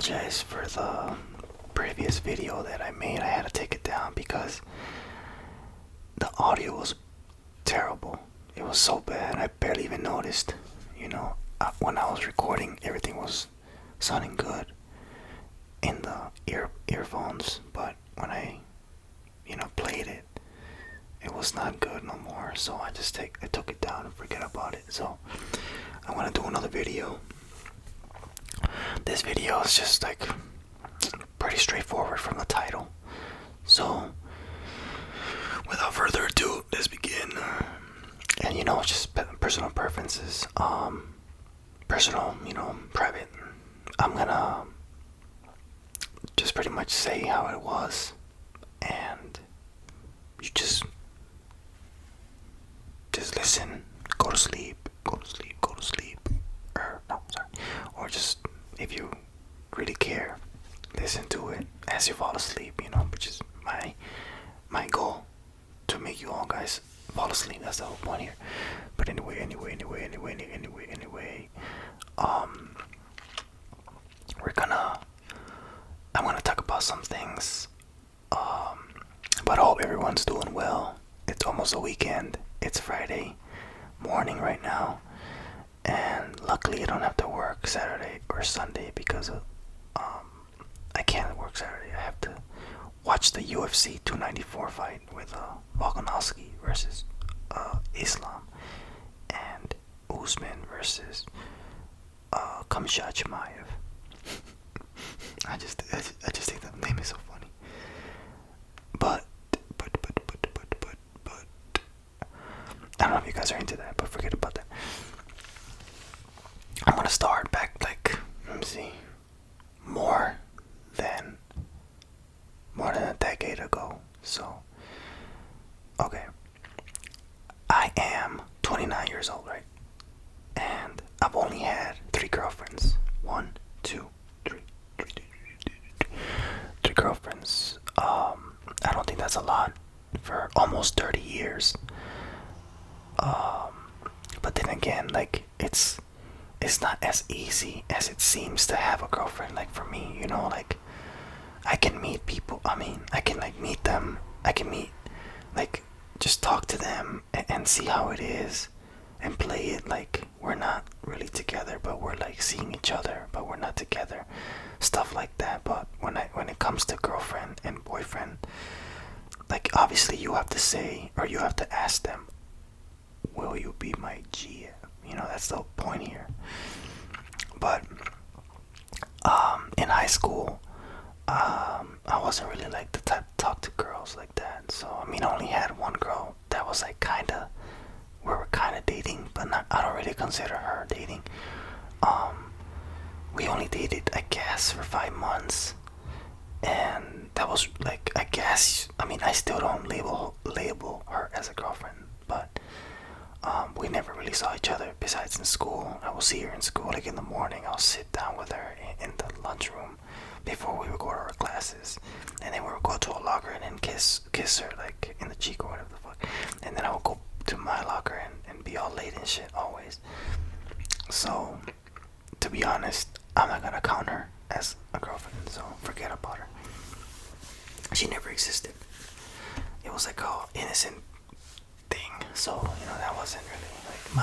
apologize for the previous video that I made. I had to take it down because the audio was terrible. It was so bad, I barely even noticed. When I was recording, everything was sounding good in the earphones, but when I, played it, it was not good no more. So I took it down and forget about it. So I want to do another video. This video is just like pretty straightforward from the title. So without further ado, let's begin. And it's just personal preferences, personal, private. I'm gonna just pretty much say how it was, and you just listen, go to sleep, or no, sorry, or just if you really care, listen to it as you fall asleep, which is my goal, to make you all guys fall asleep. That's the whole point here. But anyway, I'm gonna talk about some things, but I hope everyone's doing well. It's almost a weekend. It's Friday morning right now, and luckily I don't have to work Saturday or Sunday because I can't work Saturday. I have to watch the UFC 294 fight with Volkanovski versus Islam, and Usman versus Khamzat Chimaev. I just think that name is so funny. But I don't know if you guys are into that, but forget about that. I'm gonna start back, like, let me see, more than a decade ago. So, okay, I am 29 years old, right? And I've only had 3 girlfriends. 1, 2, 3, 3 girlfriends. I don't think that's a lot for almost 30 years. But then again, like, it's not as easy as it seems to have a girlfriend. Like, for me, like, I can meet people. I can, like, meet them. I can meet, like, just talk to them and see how it is and play it like we're not really together, but we're, like, seeing each other, but we're not together. Stuff like that. But when it comes to girlfriend and boyfriend, like, obviously you have to say, or you have to ask them, will you be my GF? That's the whole point here. But in high school, I wasn't really like the type to talk to girls like that. So I only had one girl that was like we were kinda dating, but not, I don't really consider her dating. We only dated, I guess, for 5 months, and that was like, I guess, I still don't label her as a girlfriend, but we never really saw each other besides in school. I will see her in school, like in the morning. I'll sit down with her in the lunchroom before we would go to our classes, and then we would go to a locker and then kiss her, like, in the cheek or whatever the fuck. And then I would go to my locker and be all late and shit always. So, to be honest, I'm not gonna count her as a girlfriend, so forget about her. She never existed. It was like a innocent thing, so that wasn't really like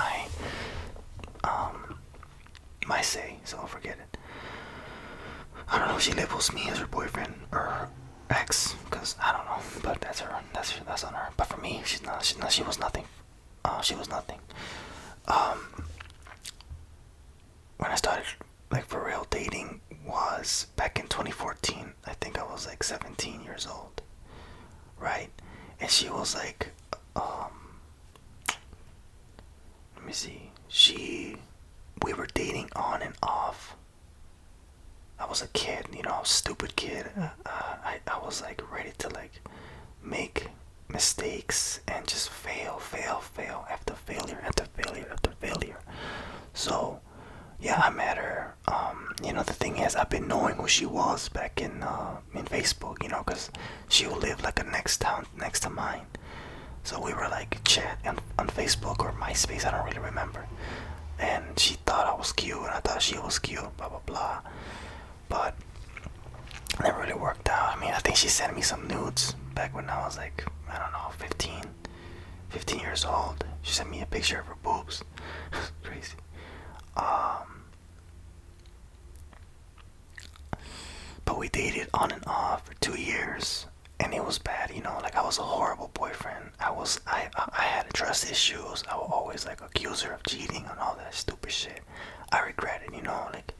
my say, so forget it. I don't know if she labels me as her boyfriend or her ex, because I don't know, but that's her. That's on her. But for me, she was nothing. She was nothing. When I started, like, for real dating was back in 2014. I think I was like 17 years old, right? And she was like, let me see. We were dating on and off. I was a kid, I was a stupid kid. I was like ready to, like, make mistakes and just fail after failure. So yeah, I met her. The thing is, I've been knowing who she was back in Facebook, because she would live like a next town next to mine. So we were like chat on Facebook or MySpace, I don't really remember. And she thought I was cute, and I thought she was cute, blah blah blah. But never really worked out. I mean, I think she sent me some nudes back when I was like, I don't know, 15 years old. She sent me a picture of her boobs. Crazy. But we dated on and off for 2 years, and it was bad. Like I was a horrible boyfriend. I had trust issues. I would always like accuse her of cheating and all that stupid shit. I regret it. Like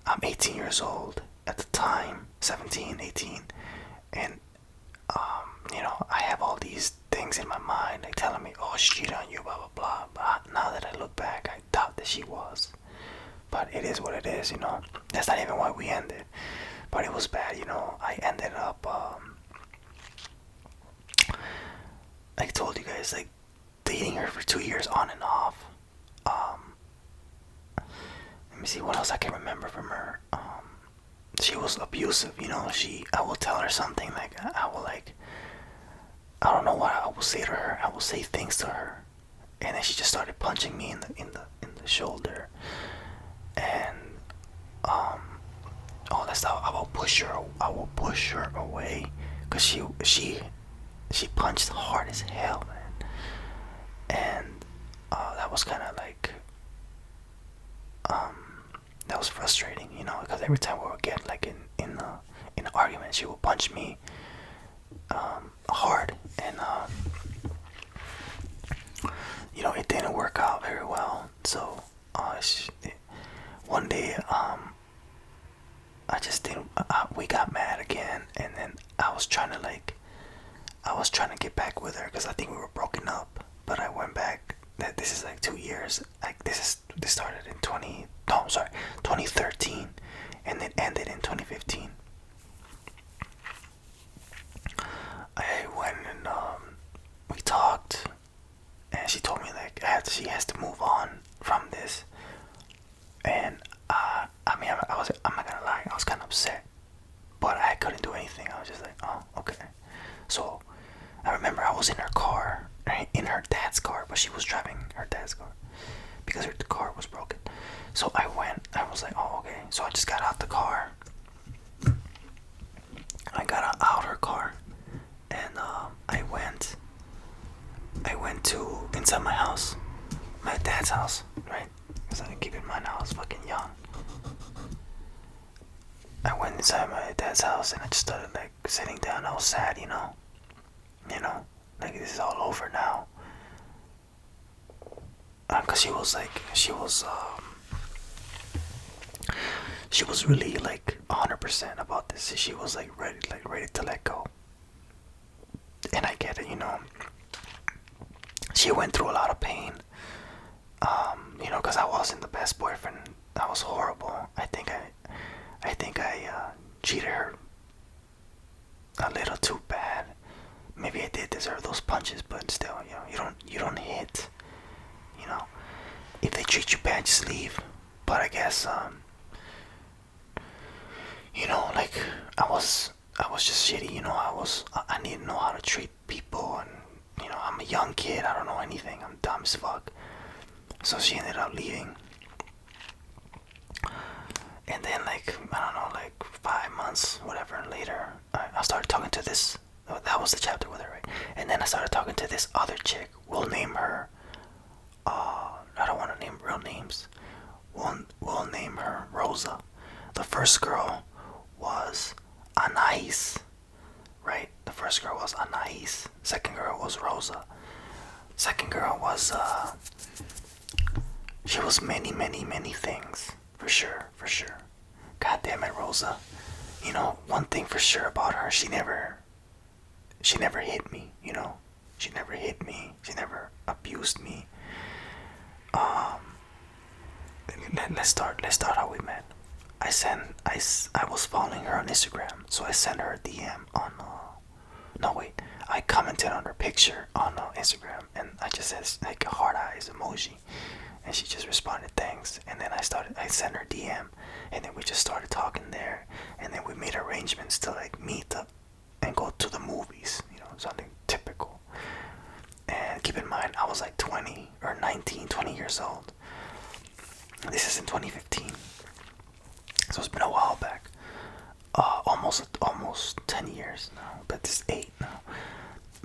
I'm 18 years old at the time, 17, 18, and I have all these things in my mind, like telling me, "Oh, she cheated on you," blah blah blah. But now that I look back, I doubt that she was. But it is what it is. That's not even why we ended. But it was bad. I ended up, like I told you guys, like dating her for 2 years on and off. Let me see what else I can remember from her. She was abusive. I will tell her something, like I will like, I don't know what I will say to her. I will say things to her, and then she just started punching me in the shoulder, and all that stuff. I will push her away, cause she punched hard as hell, man, and that was kind of like that was frustrating, because every time we would get like in an argument, she would punch me hard, and it didn't work out very well. So one day I just didn't. We got mad again, and then I was trying to get back with her because I think we were broken up. But I went back. This is like 2 years. Like this started in 2013, and it ended in 2015. I went and we talked, and she told me like she has to move on from this, and I mean, I'm not gonna lie, I was kind of upset, but I couldn't do anything. I was just like, oh, okay. So I remember I was in her car, in her dad's car, but she was driving her dad's car because her car was broken. So I was like, oh, okay. So I just got out the car. I got out her car, and I went to inside my house, my dad's house, right? Because I keep in mind I was fucking young. I went inside my dad's house and I just started like sitting down. I was sad, like this is all over now. Cause she was really like 100% about this. She was like ready to let go. And I get it, She went through a lot of pain. Cause I wasn't the best boyfriend. I was horrible. I think I cheated her a little too bad. Maybe I did deserve those punches, but still, you don't hit. If they treat you bad, just leave. But I guess, like I was just shitty. I need to know how to treat people, and I'm a young kid. I don't know anything. I'm dumb as fuck. So she ended up leaving. And then like, I don't know, like 5 months, whatever, later, I started talking to this. That was the chapter with her, right? And then I started talking to this other chick. We'll name her. I don't want to name real names. We'll name her Rosa. The first girl was Anais, right? The first girl was Anais. Second girl was Rosa. Second girl was she was many, many, many things. For sure. God damn it, Rosa. One thing for sure about her, she never hit me, She never hit me. She never abused me. Let's start how we met. I was following her on Instagram, so I sent her a DM on no wait. I commented on her picture on Instagram, and I just said like a heart eyes emoji, and she just responded thanks. And then I sent her DM, and then we just started talking there, and then we made arrangements to like meet up and go to the movies, something typical. And keep in mind, I was like 20 or 19, 20 years old. This is in 2015, so it's been a while back. almost 10 years now, but it's 8 now.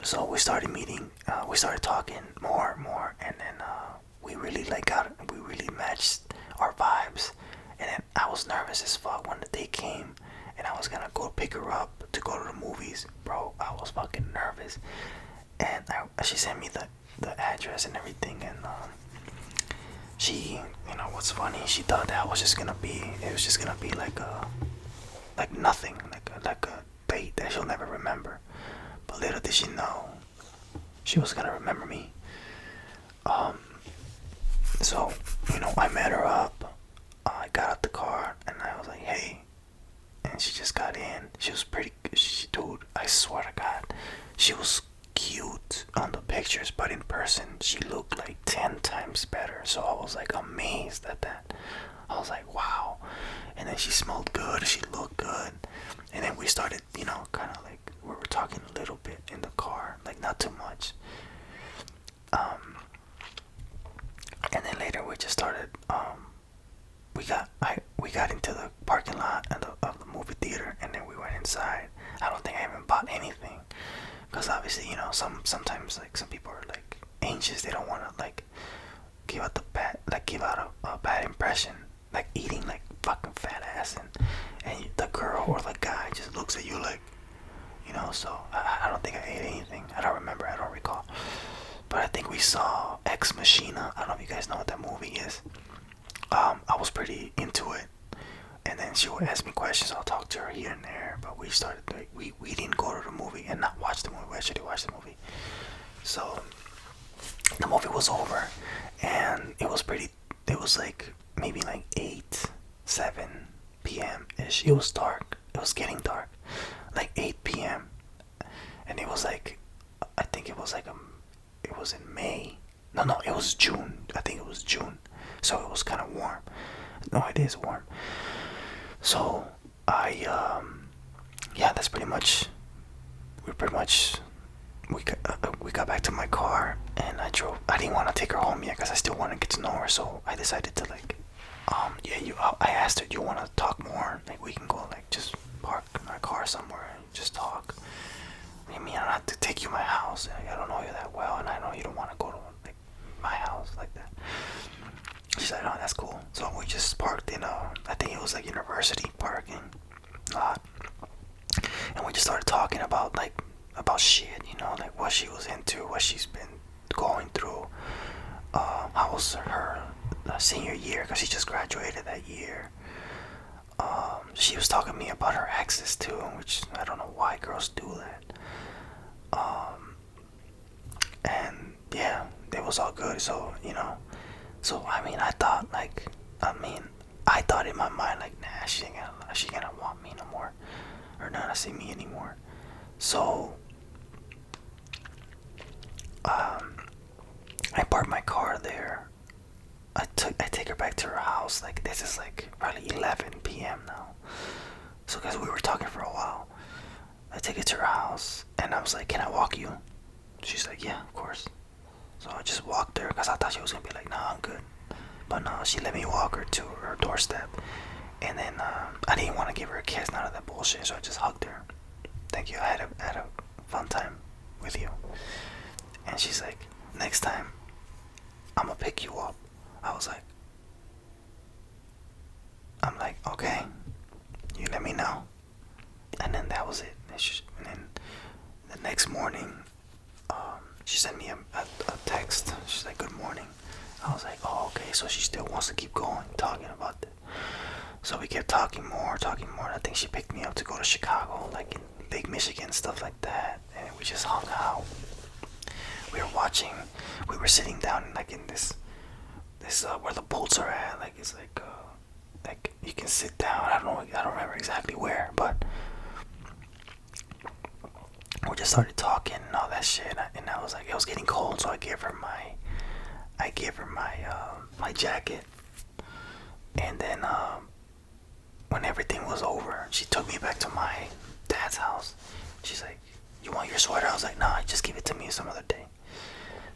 So we started meeting, we started talking more and more, and then we really we really matched our vibes. And then I was nervous as fuck when the day came, and I was gonna go pick her up to go to the movies. Bro, I was fucking nervous, and she sent me the address and everything, and she, you know, what's funny, she thought that was just gonna be, it was just gonna be like nothing, like a date that she'll never remember. But little did she know, she was gonna remember me. So, you know, I met her up. I got out the car and I was like, hey. And she just got in. She was pretty, dude, I swear to God, she was cute on the pictures, but in person, she looked like 10 times better. So I was like amazed at that. I was like, wow. And then she smelled good, she looked good. And then we started, you know, kind of like, we were talking a little bit in the car, like not too much. And then later we just started, we got into the parking lot of the movie theater, and then we went inside. I don't think I even bought anything, because obviously, you know, sometimes like some people are like anxious, they don't want to like give out a bad impression, like eating like fucking fat ass, and the girl or the guy just looks at you like, you know. So I don't think I ate anything. I don't remember, I don't recall. But I think we saw Ex Machina. I don't know if you guys know what that movie is. I was pretty into it, and then she would ask me questions. I'll talk to her here and there, but we started like, we didn't go to the movie and not watch the movie. We actually watched the movie. So the movie was over, and it was like maybe like 7 p.m. ish. It was dark. It was getting dark, like 8 p.m. And it was like, I think it was like it was in May. No, it was June. I think it was June. So it was kind of warm. No, it is warm. So yeah, that's pretty much. We got back to my car, and I drove. I didn't want to take her home yet because I still want to get to know her. So I decided to like, I asked her, do you want to talk more? Like we can go like just park my car somewhere and just talk. I mean, I don't have to take you to my house. I don't know you that well, and I know you don't want to go to like my house like that. She's like, oh, that's cool. So we just parked in I think it was like university parking lot, and we just started talking about shit, you know, like what she was into, what she's been going through. How was her senior year, because she just graduated that year. She was talking to me about her exes too, which I don't know why girls do that. And yeah, it was all good. So, you know, I mean, I thought in my mind like, nah, she ain't gonna want me no more, or not to see me anymore. So I parked my car there. I take her back to her house. Like this is like probably 11 p.m. now. So because we were talking for a while, I take it to her house, and I was like, "Can I walk you?" She's like, "Yeah, of course." So I just walked her because I thought she was gonna be like, "Nah, I'm good." But no, she let me walk her to her doorstep, and then I didn't want to give her a kiss, none of that bullshit. So I just hugged her. Thank you. I had a fun time with you. And she's like, "Next time, I'm gonna pick you up." I'm like, okay, you let me know. And then that was it. And then the next morning, she sent me a text. She's like, "Good morning." I was like, oh, okay, so she still wants to keep going, talking about it. So we kept talking more. I think she picked me up to go to Chicago, like in Lake Michigan, stuff like that. And we just hung out. We were sitting down like in this where the boats are at. Like it's like you can sit down. I don't remember exactly where, but we just started talking and all that shit. And I was like, it was getting cold, so I gave her my my jacket. And then when everything was over, she took me back to my dad's house. She's like, "You want your sweater?" I was like, "Nah, just give it to me some other day."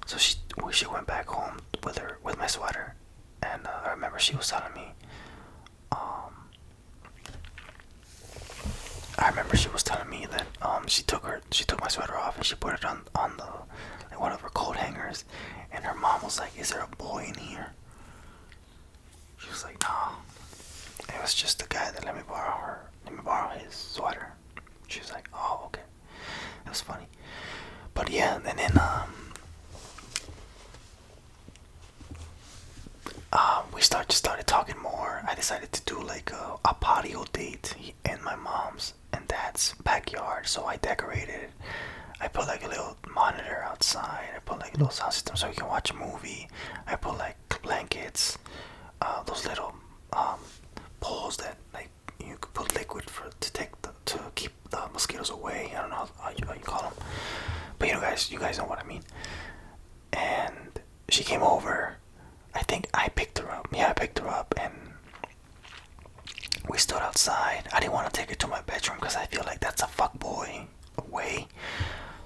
So she went back home with my sweater, and I remember she was telling me, I remember she was telling me that she took my sweater off and she put it on the like one of her coat hangers, and her mom was like, "Is there a boy in here?" She was like, "No, it was just the guy that let me borrow his sweater." She was like, "Oh, okay." It was funny, but yeah, and then we started talking more. I decided to do like a patio date in my mom's and dad's backyard. So I decorated it. I put like a little monitor outside. I put like a little sound system so we can watch a movie. I put like blankets, those little poles that like you could put liquid for to keep the mosquitoes away. I don't know how you call them, but you guys know what I mean. And she came over. I think I picked her up. Yeah, I picked her up, and we stood outside. I didn't want to take her to my bedroom because I feel like that's a fuckboy way.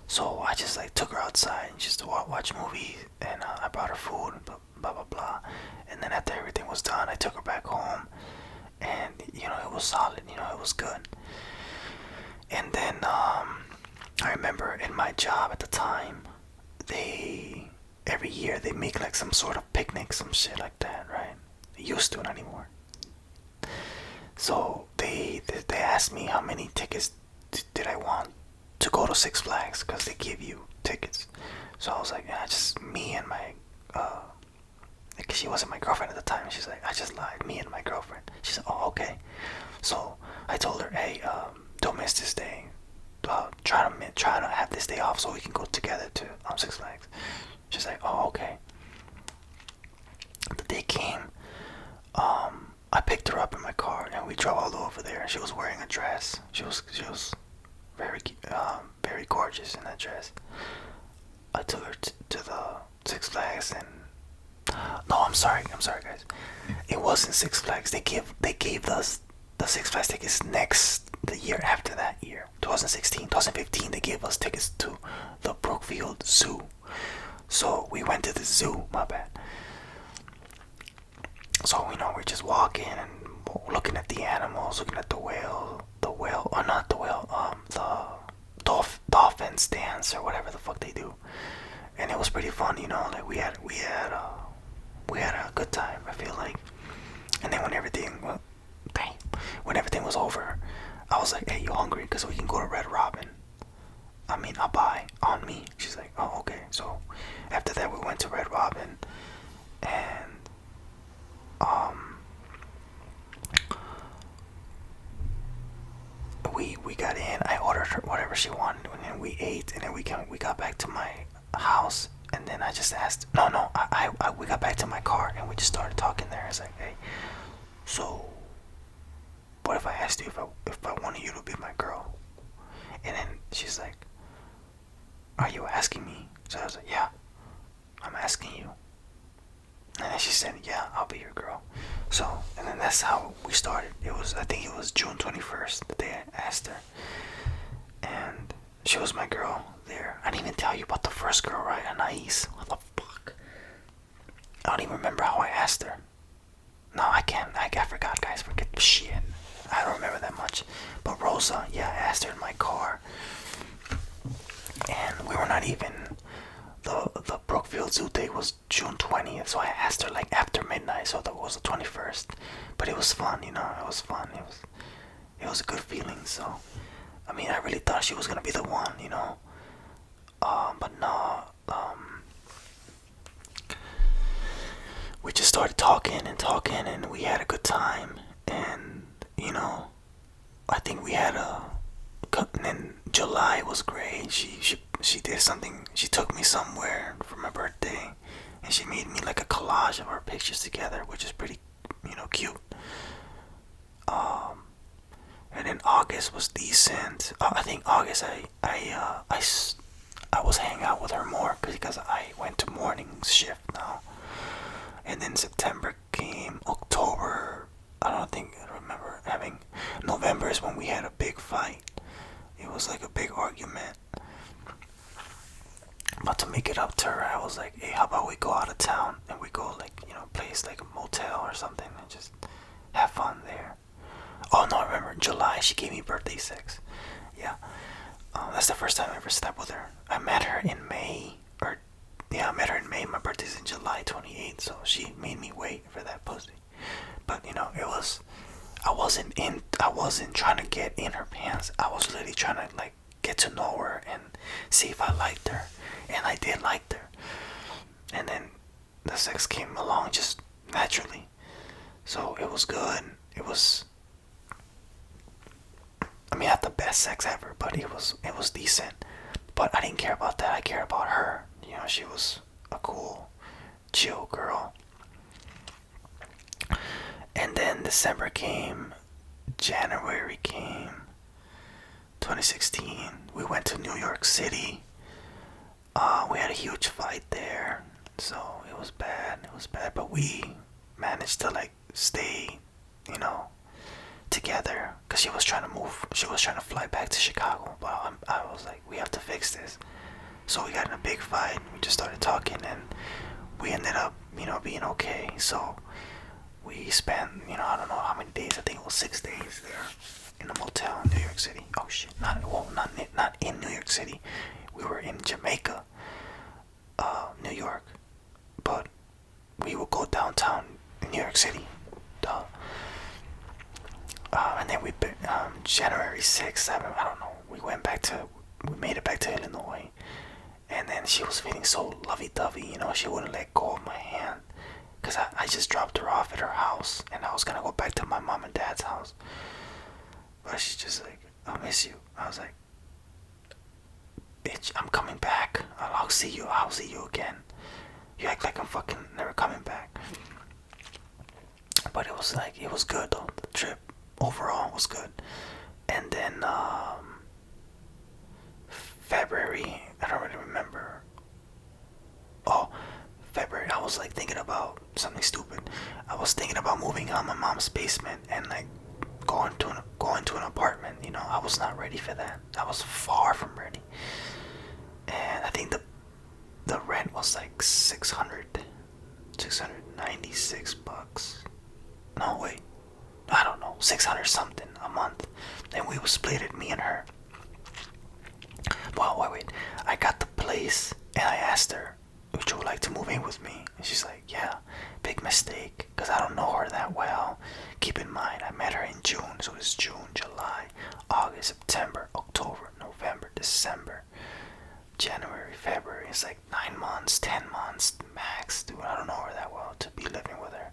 So I just like took her outside and just to watch movies, and I brought her food, blah blah blah. And then after everything was done, I took her back home, and it was solid. It was good. And then I remember in my job at the time, every year they make like some sort of picnic, some shit like that, right? They used to, not anymore. So they asked me how many tickets did I want to go to Six Flags, because they give you tickets. So I was like, yeah, just me and my like, she wasn't my girlfriend at the time. She's like, I just lied, me and my girlfriend. She said, oh, okay. So I told her, hey, don't miss this day. Try to have this day off so we can go together to Six Flags. She's like, oh, okay. The day came. I picked her up in my car and we drove all over there. She was wearing a dress. She was very very gorgeous in that dress. I took her to the Six Flags, and no, I'm sorry guys. It wasn't Six Flags. They gave us the Six Flags tickets the year after that year, 2016, 2015. They gave us tickets to the Brookfield Zoo. So we went to the zoo. My bad. So we're just walking and looking at the animals, looking at the whale, or not the whale, the dolphins dance or whatever the fuck they do, and it was pretty fun, like we had a good time, I feel like. And then when everything was over, I was like, hey, you hungry? Because we can go to Red Robin. I mean, I'll buy on me. She's like, oh, okay. So after that, we went to Red Robin, and we got in. I ordered her whatever she wanted, and then we ate, and then we got back to my house, and then I just asked. No, we got back to my car, and we just started talking there. It's like, hey, so what if I asked you if I wanted you to be my girl? And then she's like, are you asking me? So I was like, yeah, I'm asking you. And then she said, yeah, I'll be your girl. So, and then that's how we started. I think it was June 21st, the day I asked her. And she was my girl there. I didn't even tell you about the first girl, right? Anais. What the fuck? I don't even remember how I asked her. No, I can't. I forgot, guys. Forget shit. I don't remember that much. But Rosa, yeah, I asked her in my car. And we were not even... The Brookfield Zoo date was June 20th, so I asked her like after midnight, so that was the 21st. But it was fun, it was fun. It was a good feeling. So, I mean, I really thought she was gonna be the one, but no. We just started talking, and we had a good time. And I think we had and then July was great. She did something. She took me somewhere for my birthday, and she made me like a collage of our pictures together, which is pretty, cute. And then August was decent. I think August I was hanging out with her more because I went to morning shift now. And then September came. October, I remember having. November is when we had a big fight. It was like a big argument. But to make it up to her, I was like, hey, how about we go out of town and we go like, place like a motel or something and just have fun there. Oh no, I remember in July she gave me birthday sex. yeah. That's the first time I ever slept with her. I met her in May, or yeah, I met her in May. My birthday's in July 28th, so she made me wait for that pussy. But you know, it was. I wasn't trying to get in her pants. I was literally trying to like get to know her and see if I liked her, and I did like her. And then the sex came along just naturally, so it was good. It was. I mean, not the best sex ever, but it was decent. But I didn't care about that. I cared about her. You know, she was a cool, chill girl. And then December came, January came, 2016. We went to New York City. We had a huge fight there, so it was bad. It was bad, but we managed to like stay, you know, together because she was trying to move. She was trying to fly back to Chicago, but I was like, we have to fix this. So we got in a big fight. We just started talking, and we ended up, you know, being okay. So we spent, you know, I don't know how many days. I think it was 6 days there in a motel in New York City. Oh shit! Not in New York City. We were in Jamaica, New York, but we would go downtown in New York City. Duh. And then January 6th, 7th, I don't know. We made it back to Illinois, and then she was feeling so lovey-dovey, you know. She wouldn't let go of my hand, because I just dropped her off at her house, and I was gonna go back to my mom and dad's house. But she's just like, I miss you. I was like, bitch, I'm coming back. I'll see you again. You act like I'm fucking never coming back. But it was good though. The trip overall was good. And then February, I don't really remember. Oh, February, I was like thinking about something stupid. I was thinking about moving out of my mom's basement and like going to an apartment. You know, I was not ready for that. I was far from ready. And I think the rent was like 696 bucks. No, wait. I don't know, 600 something a month. And we would split it, me and her. Well, wait. I got the place and I asked her, would you like to move in with me? And she's like, yeah. Big mistake, because I don't know her that well. Keep in mind, I met her in June, so it's June, July, August, September, October, November, December, January, February. It's like 9 months, 10 months max. Dude, I don't know her that well to be living with her.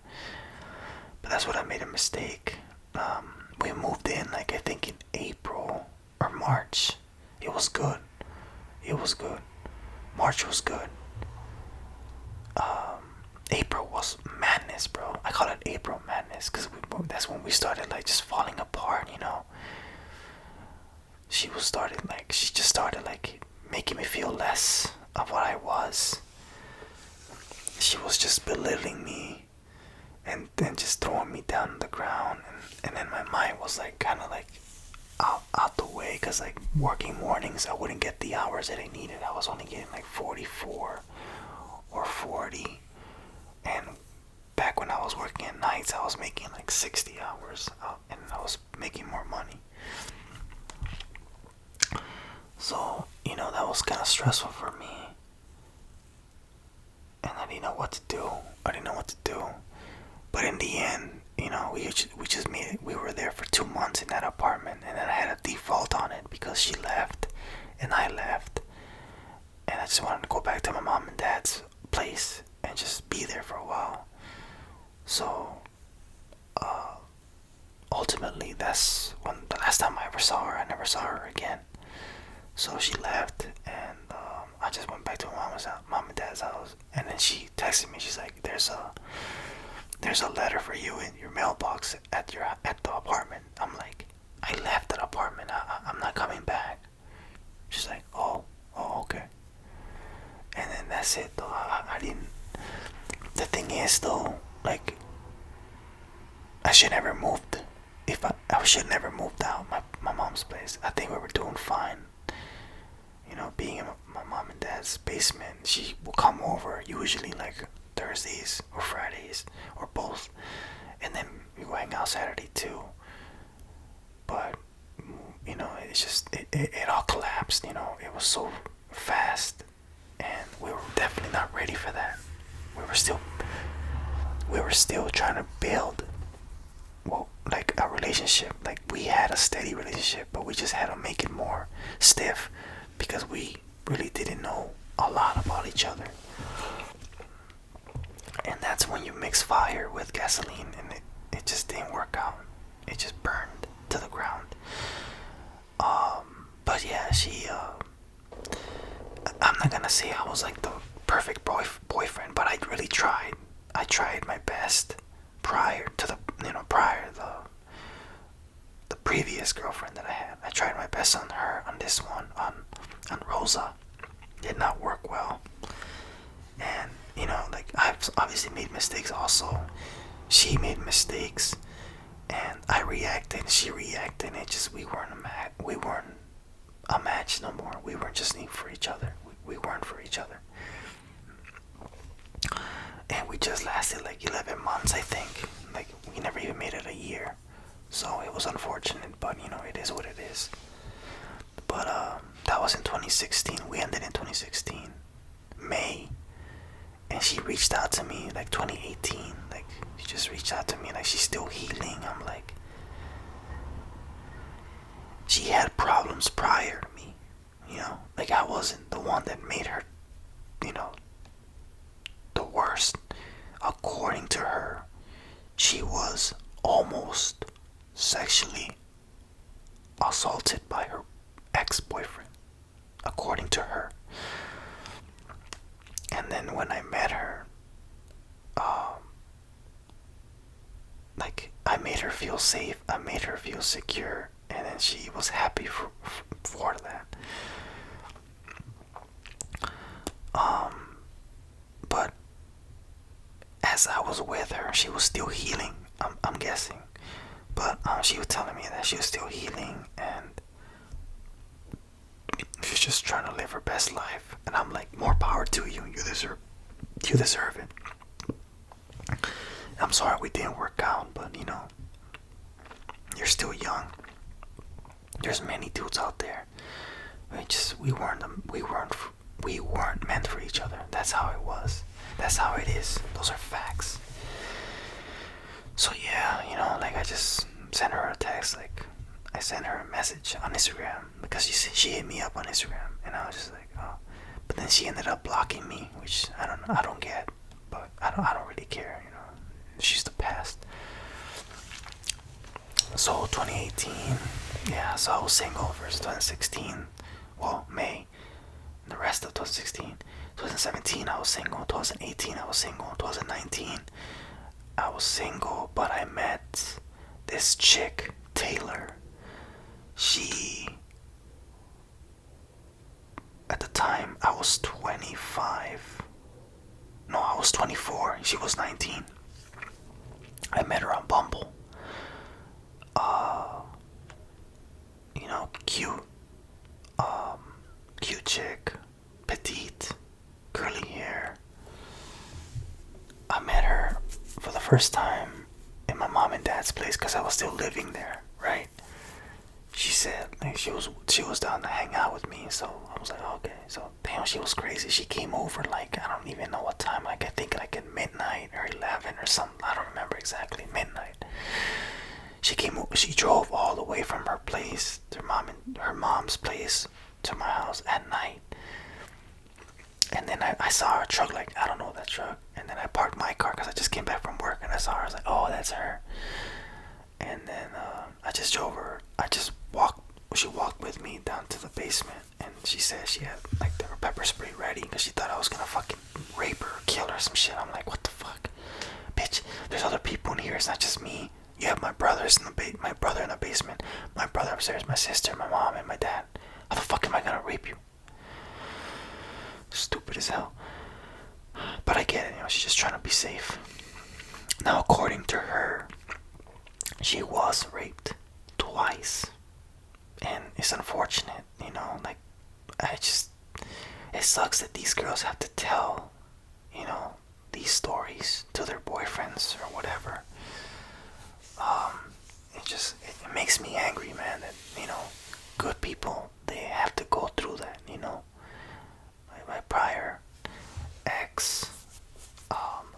But that's what I made a mistake. We moved in like I think in April or March. It was good. March was good. April was madness, bro. I call it April madness because that's when we started like just falling apart. You know. She just started like making me feel less of what I was. She was just belittling me and then just throwing me down on the ground, and then my mind was like kind of like out the way, because like working mornings I wouldn't get the hours that I needed. I was only getting like 44 or 40, and back when I was working at nights I was making like 60 hours, and I was making more money. So, you know, that was kind of stressful for me, and I didn't know what to do. But in the end, you know, we just made it. We were there for 2 months in that apartment, and then I had a default on it because she left and I left, and I just wanted to go back to my mom and dad's place and just be there for a while. So ultimately, that's when the last time I ever saw her. I never saw her again. So she left, and I just went back to my mom and dad's house, and then she texted me. She's like, there's a letter for you in your mailbox at the apartment. I'm like, I left that apartment. I'm not coming back. She's like, oh, okay. And then that's it though. I didn't. The thing is though, like, I should never moved. I should never moved out my mom's place. I think we were doing fine. You know, being in my mom and dad's basement. She will come over usually like Thursdays or Fridays or both, and then we go hang out Saturday too. But you know, it all collapsed. It was so fast, and we were definitely not ready for that. We were still trying to build, well, like a relationship. Like we had a steady relationship, but we just had to make it more stiff because we really didn't know a lot about each other. And that's when you mix fire with gasoline, and it just didn't work out. It just burned to the ground. But yeah, I'm not gonna say I was like the perfect boyfriend, but I really tried. I tried my best prior to the previous girlfriend that I had. I tried my best on her, on this one, on Rosa. Did not work well. And like I've obviously made mistakes also. She made mistakes, and I reacted, she reacted, and we weren't a match no more. We weren't just for each other. We weren't for each other. And we just lasted like 11 months, I think. Like we never even made it a year. So it was unfortunate, but it is what it is. But that was in 2016. We ended in 2016, May. And she reached out to me like 2018. Like she just reached out to me like she's still healing. I'm like, she had problems prior to me. Like I wasn't the one that made her, the worst. According to her, she was almost sexually assaulted by her ex-boyfriend, according to her. And then when I met her, like I made her feel safe, I made her feel secure, and then she was happy for that. But as I was with her, she was still healing. I'm guessing, but she was telling me that she was still healing, and she's just trying to live her best life. And I'm like, more power to you. You deserve it. I'm sorry we didn't work out, but you're still young. There's many dudes out there. We weren't meant for each other. That's how it was. That's how it is. Those are facts. So yeah, like I just sent her a text, like I sent her a message on Instagram because she hit me up on Instagram, and I was just like, oh. But then she ended up blocking me, which I don't get, but I don't really care. She's the past. So 2018, yeah. So I was single versus 2016. Well, May. The rest of 2016, 2017 I was single. 2018 I was single. 2019 I was single, but I met this chick, Taylor. She, at the time, I was 25. No, I was 24. She was 19. I met her on Bumble. Cute. Cute chick. Petite. Curly hair. I met her for the first time in my mom and dad's place because I was still living there, right? She said like she was down to hang out with me, so I was like, okay. So damn, she was crazy. She came over like I don't even know what time. Like I think like at midnight or 11 or something. I don't remember exactly. Midnight. She drove all the way from her place to her mom's place to my house at night. And then I saw her truck, like I don't know that truck. And then I parked my car because I just came back from work, and I saw her. I was like, oh, that's her. And then I just drove her. She walked with me down to the basement, and she said she had like the pepper spray ready because she thought I was gonna fucking rape her or kill her or some shit. I'm like, what the fuck, bitch? There's other people in here. It's not just me. You have my brothers in my brother in the basement, my brother upstairs, my sister, my mom, and my dad. How the fuck am I gonna rape you? Stupid as hell. But I get it. She's just trying to be safe. Now, according to her, she was raped twice, and it's unfortunate, like it sucks that these girls have to tell, these stories to their boyfriends or whatever. It makes me angry, man, that, good people, they have to go through that, you know. My prior ex,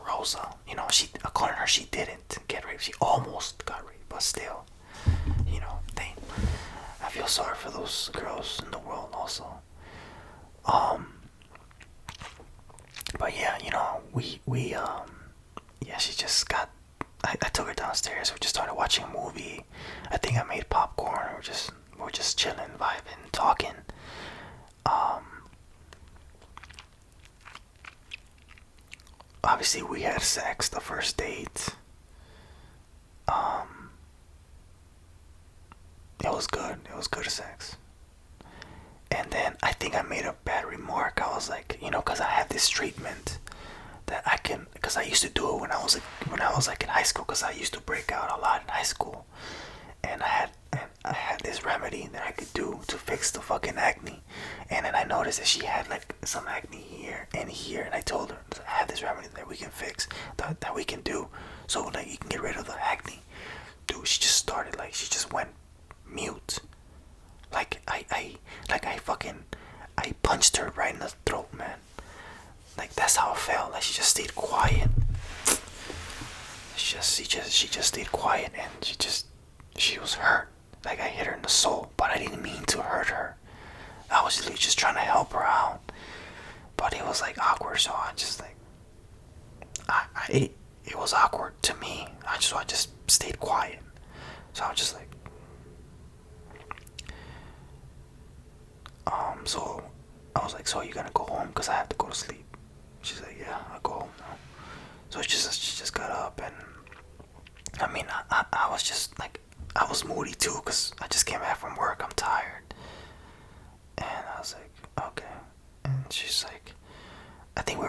Rosa, you know, she, according to her, she didn't get raped. She almost got raped, but still, you know, I feel sorry for those girls in the world also. But yeah, you know, yeah, she just got. I took her downstairs. We just started watching a movie. I think I made popcorn. We're just chilling, vibing, talking. Obviously we had sex the first date. It was good. It was good sex. And then I think I made a bad remark. I was like, you know, because I have this treatment that I can, because I used to do it when I was like in high school, because I used to break out a lot in high school, and I had this remedy that I could do to fix the fucking acne. And then I noticed that she had like some acne here and here, and I told her I have this remedy that we can fix, that we can do, so like you can get rid of the acne. Dude, she just started, like, she just went mute. Like I punched her right in the throat, man. Like that's how it felt. Like she just stayed quiet. She just stayed quiet, and she was hurt. Like I hit her in the soul, but I didn't mean to hurt her. I was really just trying to help her out. But it was like awkward, so I just like it was awkward to me. I just stayed quiet. So I was just like so I was like, so are you gonna go home? Because I have to go to sleep. She's like, yeah, I'll go home now. So she just got up, and I mean, I was just like, I was moody too, because I just came back from work. I'm tired. And I was like, okay. And she's like, I think we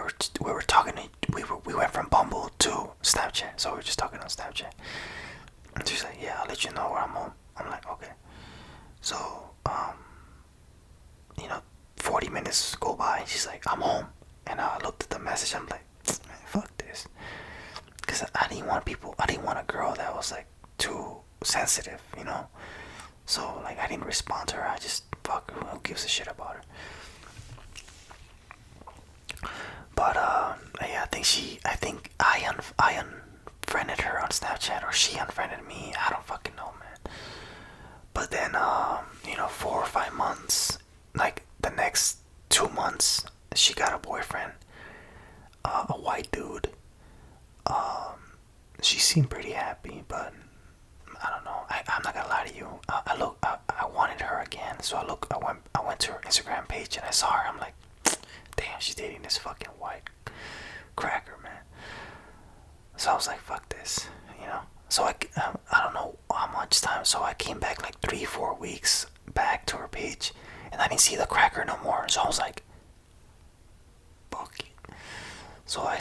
were talking, we went from Bumble to Snapchat. So we were just talking on Snapchat. And she's like, yeah, I'll let you know when I'm home. I'm like, okay. So, you know, 40 minutes go by. She's like, I'm home. And I looked at the message. I'm like, man, fuck this. Because I didn't want a girl that was like too sensitive, you know. So like I didn't respond to her. I just, fuck, who gives a shit about her. But yeah, I think I unfriended her on Snapchat, or she unfriended me. I don't fucking know, man. But then you know, 4 or 5 months, like the next 2 months, she got a boyfriend, a white dude. She seemed pretty happy, but I don't know. I'm not gonna lie to you. I wanted her again, so I went to her Instagram page and I saw her. I'm like, damn, she's dating this fucking white cracker, man. So I was like, fuck this, you know. So I don't know how much time. So I came back like 3-4 weeks back to her page, and I didn't see the cracker no more. So I was like, fuck it. So I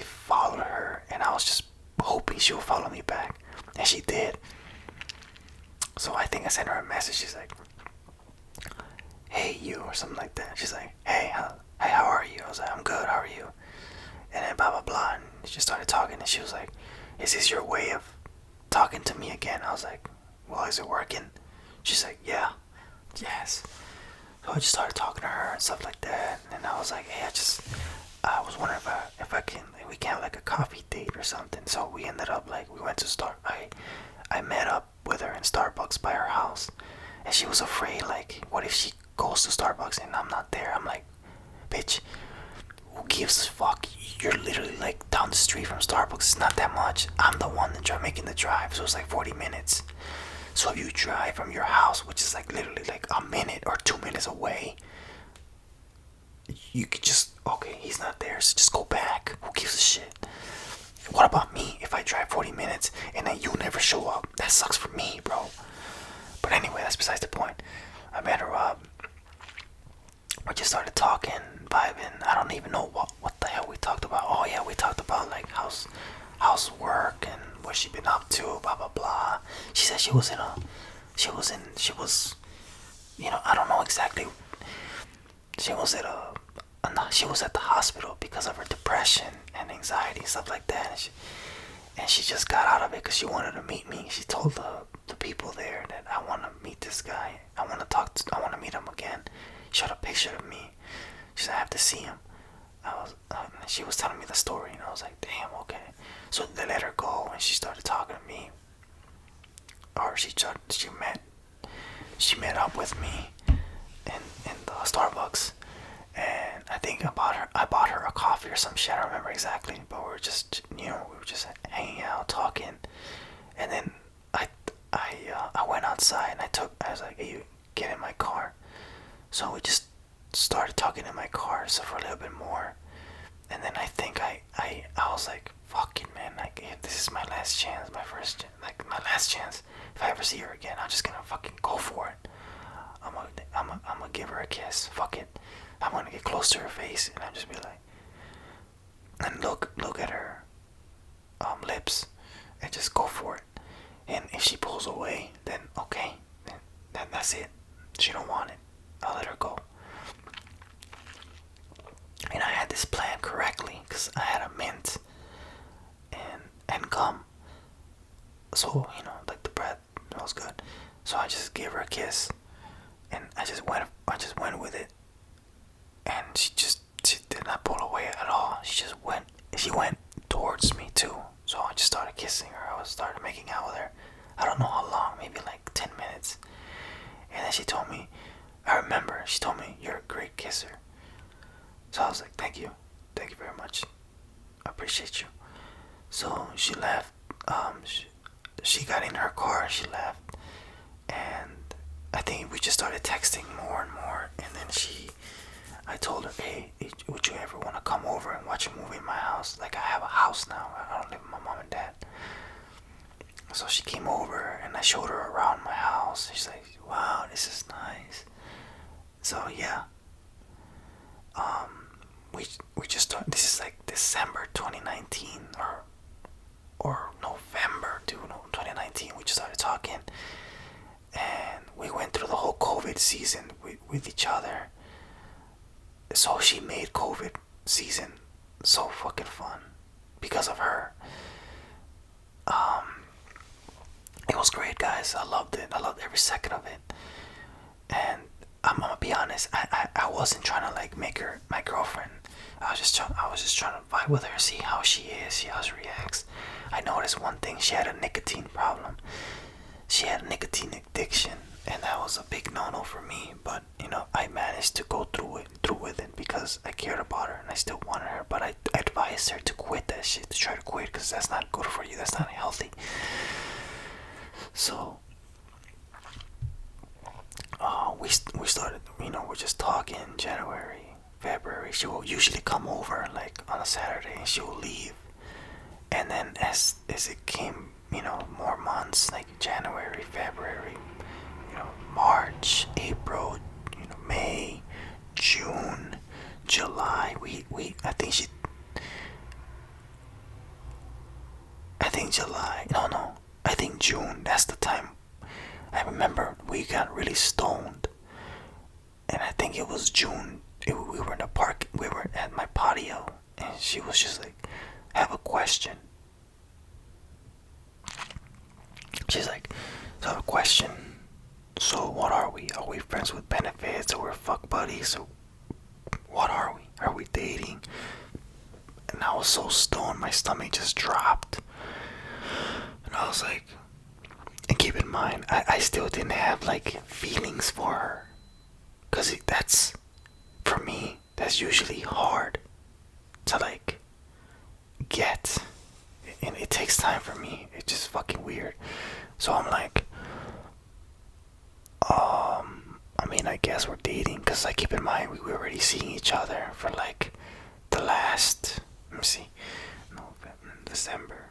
followed her, and I was just hoping she would follow me back, and she did. So I think I sent her a message. She's like, hey you, or something like that. She's like, hey, how are you? I was like, I'm good, how are you? And then blah blah blah, and she started talking, and she was like, is this your way of talking to me again? I was like, well, is it working? She's like, yeah, yes. So I just started talking to her and stuff like that, and I was like, hey, I was wondering if we can have like a coffee date or something. So we ended up like, we went to I met up with her in Starbucks by her house, and she was afraid, like, what if she goes to Starbucks and I'm not there? I'm like, bitch, who gives a fuck? You're literally like down the street from Starbucks. It's not that much. I'm the one that making the drive, so it's like 40 minutes. So if you drive from your house, which is like literally like a minute or 2 minutes away, you could just, okay, he's not there, so just go back. Who gives a shit? What about me? If I drive 40 minutes and then you never show up, that sucks for me, bro. But anyway, that's besides the point. I met her up. We just started talking, vibing. I don't even know what the hell we talked about. Oh yeah, we talked about like housework and what she been up to, blah blah blah. She said she was, you know, I don't know exactly. She was at the hospital because of her depression and anxiety and stuff like that. And she just got out of it because she wanted to meet me. She told the people there that I want to meet this guy. I want to talk to, I want to meet him again. Showed a picture of me. She said, I have to see him. She was telling me the story, and I was like, damn, okay. So they let her go, and she started talking to me. Or she met up with me in the Starbucks, and I think I bought her a coffee or some shit. I don't remember exactly, but we were just hanging out, talking, and then I went outside and I was like, hey, you get in my car. So we just started talking in my car, so for a little bit more, and then I think I was like, fuck it, man, like, if this is my last chance, my last chance. If I ever see her again, I'm just gonna fucking go for it. I'm gonna give her a kiss. Fuck it. I'm gonna get close to her face and I'm just be like, and look at her lips, and just go for it. And if she pulls away, then okay, then that's it. She don't want it. I'll let her go. And I had this plan correctly because I had a mint and gum. So, like the breath smells good. So I just gave her a kiss, and I just went with it. And she did not pull away at all. She went towards me too. So I just started kissing her. I started making out with her. I don't know how long, maybe like 10 minutes. And then she told me, you're a great kisser. So I was like, thank you very much. I appreciate you. So she left. She got in her car and she left, and I think we just started texting more and more. And then I told her, hey, would you ever want to come over and watch a movie in my house? Like, I have a house now. I don't live with my mom and dad. So she came over and I showed her around my house. She's like, wow, this is nice. So yeah, we just started. This is like December 2019 or November 2019. We just started talking, and we went through the whole COVID season with each other. So she made COVID season so fucking fun because of her. It was great, guys. I loved it. I loved every second of it. And I'm gonna be honest, I wasn't trying to like make her my girlfriend. I was just trying to vibe with her, see how she is, see how she reacts. I noticed one thing: she had a nicotine problem. She had a nicotine addiction, and that was a big no-no for me. But I managed to go through with it because I cared about her and I still wanted her. But I advised her to quit that shit, to try to quit, because that's not good for you. That's not healthy. So we started, we're just talking. January, February, she will usually come over like on a Saturday and she will leave. And then as it came, more months, like January, February, March, April, May, June, July, I think July, no, I think June, that's the time. I remember we got really stoned, and I think it was June. We were in the park, we were at my patio, and she was just like, I have a question. She's like, so I have a question. So what are we? Are we friends with benefits, or we're fuck buddies? So what are we? Are we dating? And I was so stoned, my stomach just dropped. And I was like, and keep in mind, I still didn't have like feelings for her, cause that's, for me, that's usually hard to like get, and it takes time for me. It's just fucking weird. So I'm like, I guess we're dating, cause like, keep in mind, we were already seeing each other for like the last, let me see, November, December,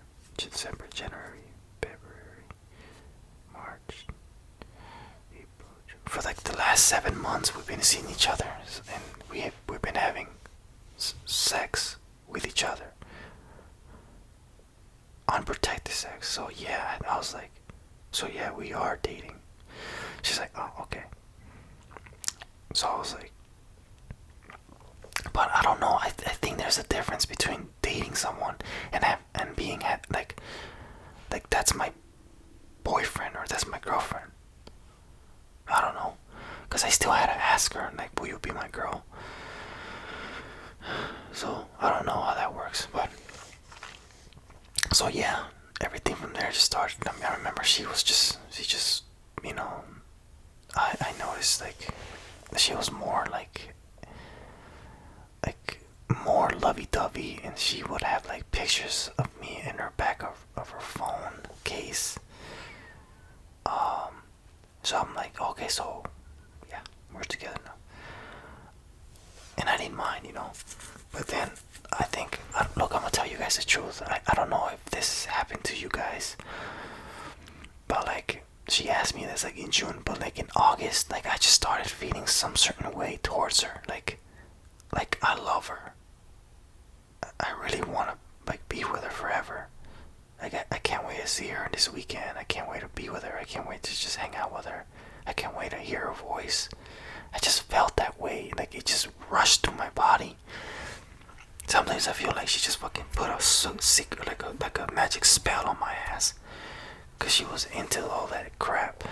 January, February, March, April, June. For like the last 7 months we've been seeing each other, and we've been having sex with each other, unprotected sex. So yeah, I was like, so yeah, we are dating. She's like, oh, okay. So I was like, but I don't know. I think there's a difference between dating someone and being like that's my boyfriend or that's my girlfriend. I don't know, cause I still had to ask her like, will you be my girl? So I don't know how that works, but so yeah, everything from there just started. I mean, I remember she just, you know, I noticed like she was more like more lovey-dovey, and she would have like pictures of me in her back of her phone case. So I'm like, okay, so yeah, we're together now, and I didn't mind, you know. But then I think, look, I'm gonna tell you guys the truth. I don't know if this happened to you guys, but like she asked me this like in June, but like in August, like I just started feeling some certain way towards her, like I love her. I really want to like be with her forever. Like I can't wait to see her this weekend. I can't wait to be with her. I can't wait to just hang out with her. I can't wait to hear her voice. I just felt that way. Like it just rushed through my body. Sometimes I feel like she just fucking put a secret, like a magic spell on my ass, cause she was into all that crap.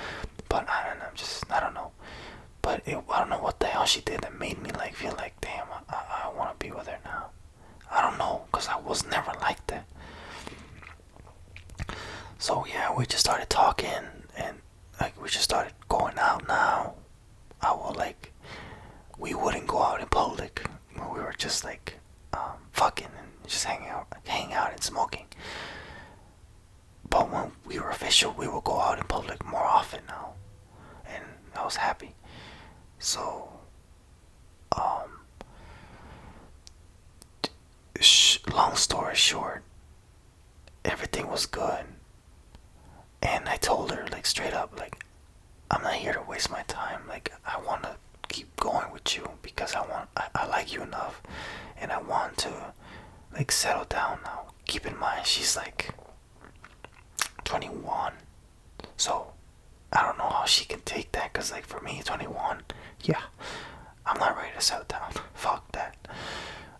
But I don't know, I don't know. But I don't know what the hell she did that made me like feel like, damn, I want to be with her now. I don't know, cause I was never like that. So yeah, we just started talking, and like we just started going out now. We wouldn't go out in public. We were just like fucking and just hanging out and smoking. But when we were official, we would go out in public more often now, and I was happy. So, long story short, everything was good, and I told her like straight up, like I'm not here to waste my time. Like I want to keep going with you because I like you enough, and I want to like settle down now. Keep in mind she's like 21, so I don't know how she can take that, cause like for me 21, yeah, I'm not ready to settle down. Fuck that.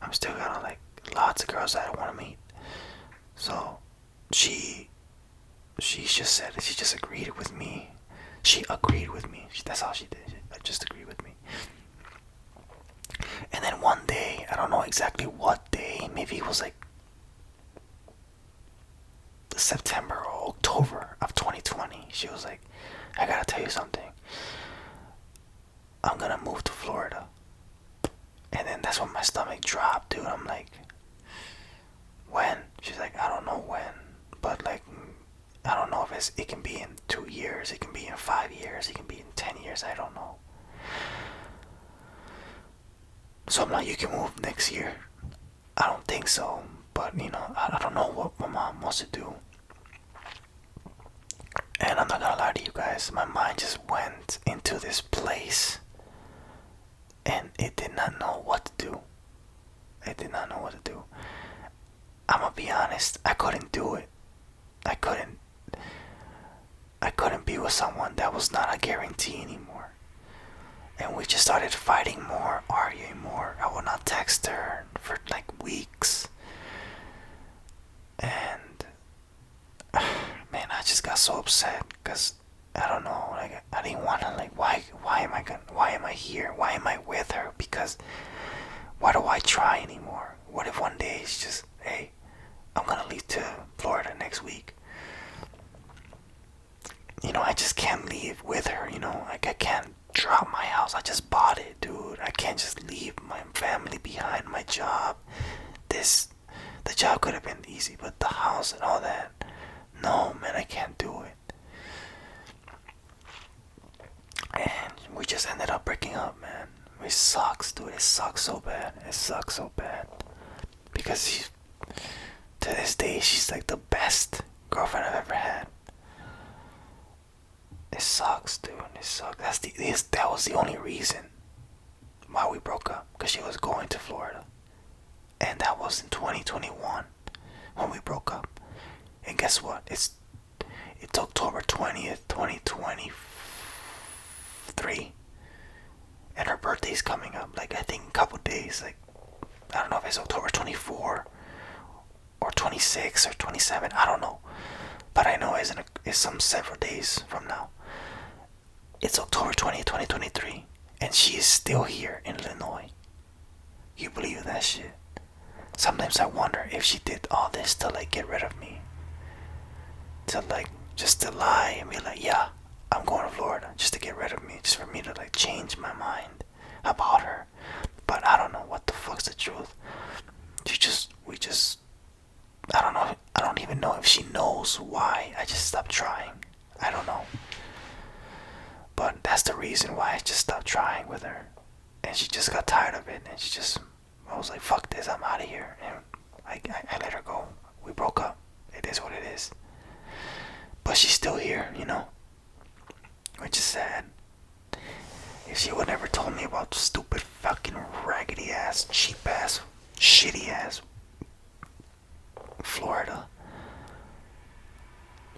I'm still got like lots of girls that I want to meet. So she just said, she just agreed with me. She agreed with me. That's all she did. She just agreed with me. And then one day, I don't know exactly what day, maybe it was like September or October of 2020, she was like, I gotta tell you something. I'm gonna move to Florida. And then that's when my stomach dropped, dude. I'm like, when? She's like, I don't know when, but like, I don't know if it can be in 2 years, it can be in 5 years, it can be in 10 years, I don't know. So I'm like, you can move next year. I don't think so, but you know, I don't know what my mom wants to do. And I'm not gonna lie to you guys, my mind just went into this place, and it did not know what to do. It did not know what to do. I'm gonna be honest, I couldn't do it. I couldn't be with someone that was not a guarantee anymore. And we just started fighting more, arguing more. I would not text her for like weeks. And man, I just got so upset because I don't know, like I didn't want to, like, why am I here? Why am I with her? Because why do I try anymore? What if one day it's just, hey, I'm gonna leave to Florida next week. You know, I just can't leave with her, you know, like I can't drop my house. I just bought it, dude. I can't just leave my family behind, my job. The job could have been easy, but the house and all that, no, man, I can't do it. And we just ended up breaking up, man. It sucks, dude. It sucks so bad. It sucks so bad. Because to this day, she's like the best girlfriend I've ever had. It sucks, dude. It sucks. That was the only reason why we broke up. Because she was going to Florida. And that was in 2021 when we broke up. And guess what? It's October 20th, 2023. And her birthday's coming up. Like, I think a couple days. Like, I don't know if it's October 24 or 26 or 27. I don't know. but I know it's some several days from now. It's October 20th, 2023, and she is still here in Illinois. You believe that shit? Sometimes I wonder if she did all this to like get rid of me. To like just to lie and be like, yeah, I'm going to Florida just to get rid of me, just for me to like change my mind about her. But I don't know what the fuck's the truth. I don't know. I don't even know if she knows why I just stopped trying. I don't know. But that's the reason why I just stopped trying with her. And she just got tired of it, and I was like, fuck this, I'm out of here. And I let her go. We broke up. It is what it is. But she's still here, which is sad. If she would never told me about stupid fucking raggedy ass, cheap ass, shitty ass Florida,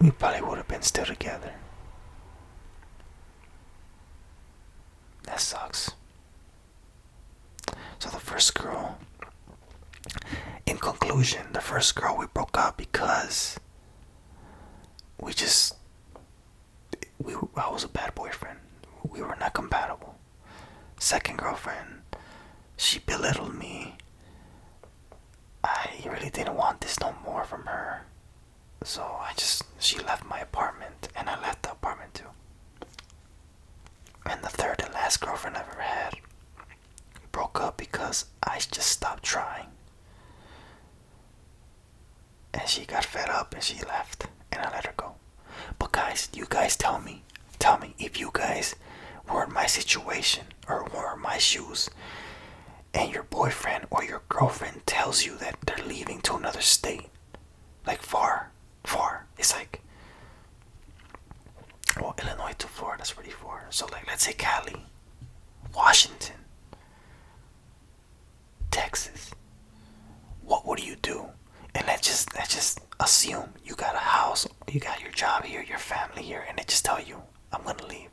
we probably would have been still together. That sucks. So the first girl, in conclusion, the first girl we broke up because I was a bad boyfriend. We were not compatible. Second girlfriend, she belittled me. I really didn't want this no more from her. So she left my apartment, and I left the apartment too. And the third and last girlfriend I've ever had, we broke up because I just stopped trying. And she got fed up and she left, and I let her go. But guys, you guys tell me if you guys were in my situation or were in my shoes, and your boyfriend or your girlfriend tells you that they're leaving to another state, like far. It's like, well, Illinois to Florida, that's pretty far. So like, let's say Cali, Washington, Texas. What would you do? And let's just assume you got a house, you got your job here, your family here, and they just tell you, I'm gonna leave.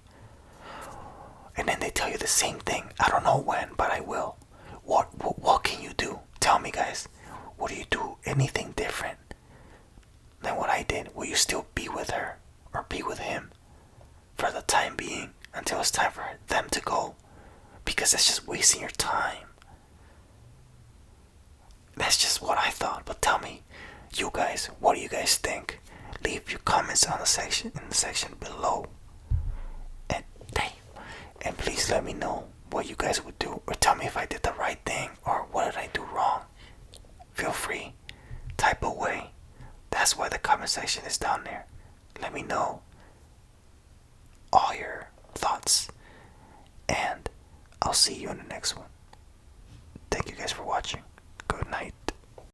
And then they tell you the same thing. I don't know when, but I will. What can you do? Tell me, guys. Would you do anything different than what I did? Will you still be with her or be with him for the time being until it's time for them to go? Because that's just wasting your time. That's just what I thought. But tell me, you guys, what do you guys think? Leave your comments in the section below. And please let me know what you guys would do, or tell me if I did the right thing or what did I do wrong. Feel free, type away. That's why the comment section is down there. Let me know all your thoughts, and I'll see you in the next one. Thank you guys for watching. Good night.